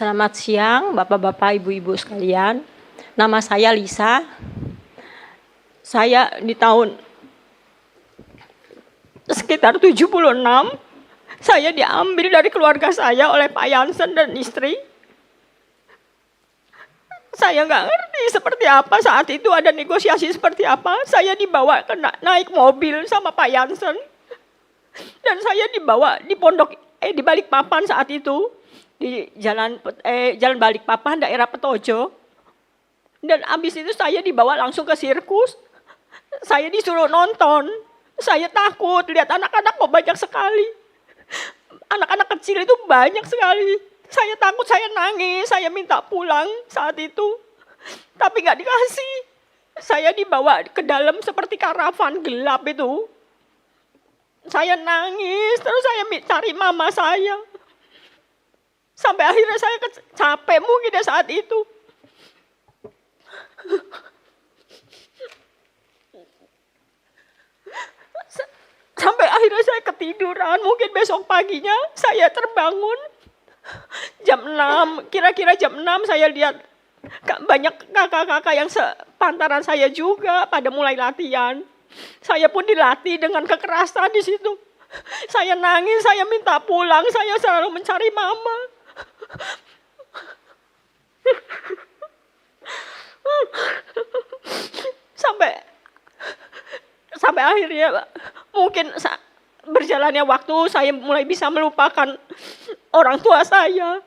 Selamat siang, Bapak-bapak, Ibu-ibu sekalian. Nama saya Lisa. Saya di tahun sekitar 76, saya diambil dari keluarga saya oleh Pak Jansen dan istri. Saya nggak ngerti seperti apa saat itu, ada negosiasi seperti apa. Saya dibawa naik mobil sama Pak Jansen. Dan saya dibawa di di Balikpapan saat itu. Di jalan Balikpapan, daerah Petojo. Dan habis itu saya dibawa langsung ke sirkus. Saya disuruh nonton. Saya takut, lihat anak-anak kok banyak sekali. Anak-anak kecil itu banyak sekali. Saya takut, saya nangis, saya minta pulang saat itu. Tapi nggak dikasih. Saya dibawa ke dalam seperti karavan gelap itu. Saya nangis, terus saya cari mama saya. Sampai akhirnya saya capek mungkin saat itu. Sampai akhirnya saya ketiduran, mungkin besok paginya saya terbangun. Jam 6, kira-kira jam 6 saya lihat banyak kakak-kakak yang sepantaran saya juga pada mulai latihan. Saya pun dilatih dengan kekerasan di situ. Saya nangis, saya minta pulang, saya selalu mencari mama. Sampai akhirnya mungkin berjalannya waktu saya mulai bisa melupakan orang tua saya.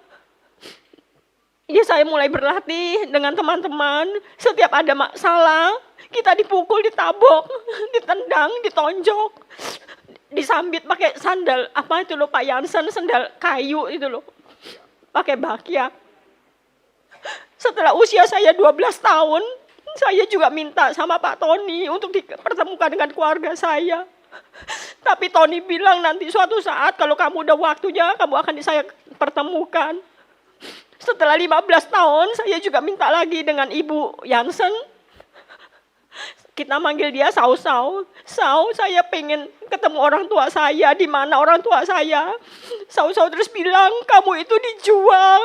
Ya, saya mulai berlatih dengan teman-teman. Setiap ada masalah, kita dipukul, ditabok, ditendang, ditonjok, disambit pakai sandal apa itu loh Pak Jansen, sandal kayu itu loh, pakai bakya. Setelah usia saya 12 tahun, saya juga minta sama Pak Tony untuk dipertemukan dengan keluarga saya. Tapi Tony bilang nanti suatu saat kalau kamu udah waktunya, kamu akan saya pertemukan. Setelah 15 tahun, saya juga minta lagi dengan Ibu Jansen. Kita manggil dia Sau. Saya pengen ketemu orang tua saya. Di mana orang tua saya? Sau terus bilang, kamu itu dijual.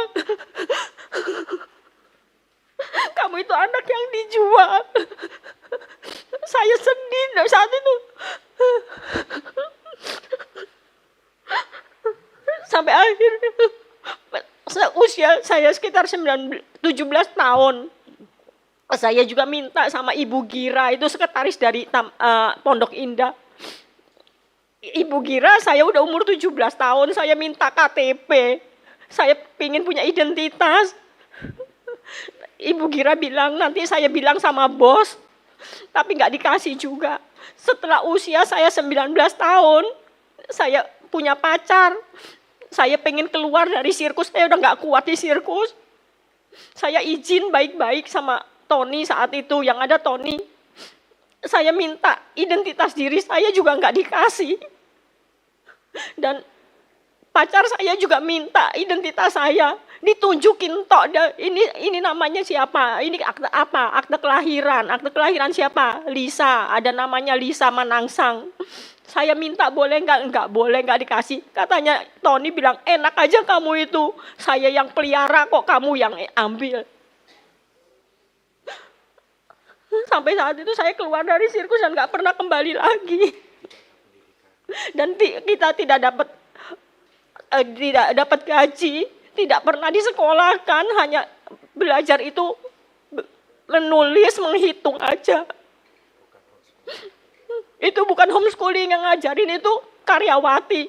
Kamu itu anak yang dijual. Saya sedih saat itu. Sampai akhirnya usia saya sekitar 17 tahun. Saya juga minta sama Ibu Gira, itu sekretaris dari Pondok Indah. Ibu Gira, saya udah umur 17 tahun, saya minta KTP. Saya ingin punya identitas. Ibu Gira bilang, nanti saya bilang sama bos, tapi nggak dikasih juga. Setelah usia saya 19 tahun, saya punya pacar. Saya pengen keluar dari sirkus, saya udah nggak kuat di sirkus. Saya izin baik-baik sama Tony saat itu, yang ada Tony. Saya minta identitas diri saya juga nggak dikasih. Dan pacar saya juga minta identitas saya, ditunjukin tok, ini namanya siapa, ini akte apa, akte kelahiran siapa, Lisa, ada namanya Lisa Manangsang. Saya minta boleh enggak boleh, enggak dikasih. Katanya Tony bilang, enak aja kamu itu, saya yang pelihara kok kamu yang ambil. Sampai saat itu saya keluar dari sirkus dan enggak pernah kembali lagi. Dan kita tidak dapat gaji, tidak pernah disekolahkan, hanya belajar itu menulis, menghitung aja. Itu bukan homeschooling yang ngajarin, itu karyawati.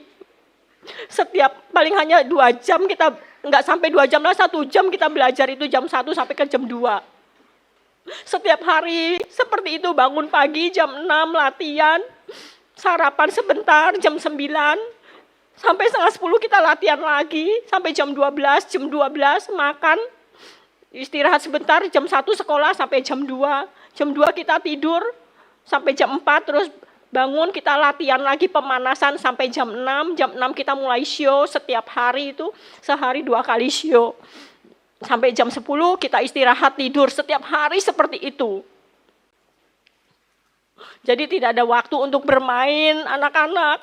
Setiap paling hanya 2 jam kita, nggak sampai 2 jam lah, 1 jam kita belajar itu jam 1 sampai ke jam 2. Setiap hari seperti itu, bangun pagi jam 6 latihan, sarapan sebentar jam 9, sampai setengah 10 kita latihan lagi, sampai jam 12 makan, istirahat sebentar, jam 1 sekolah sampai jam 2 kita tidur, sampai jam 4 terus bangun, kita latihan lagi pemanasan sampai jam 6 kita mulai show. Setiap hari itu sehari 2 kali show. Sampai jam 10 kita istirahat tidur, setiap hari seperti itu. Jadi tidak ada waktu untuk bermain anak-anak.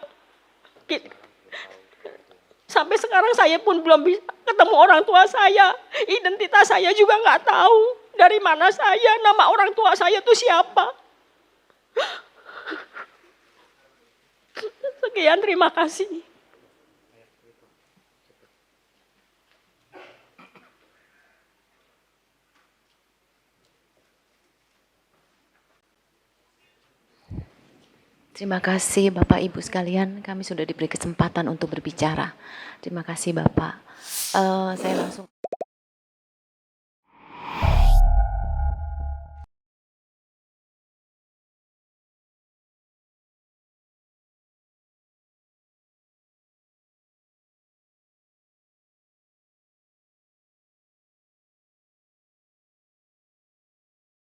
Sampai sekarang saya pun belum bisa ketemu orang tua saya. Identitas saya juga nggak tahu. Dari mana saya, nama orang tua saya itu siapa. Sekian, terima kasih. Terima kasih Bapak Ibu sekalian, kami sudah diberi kesempatan untuk berbicara. Terima kasih Bapak. Saya langsung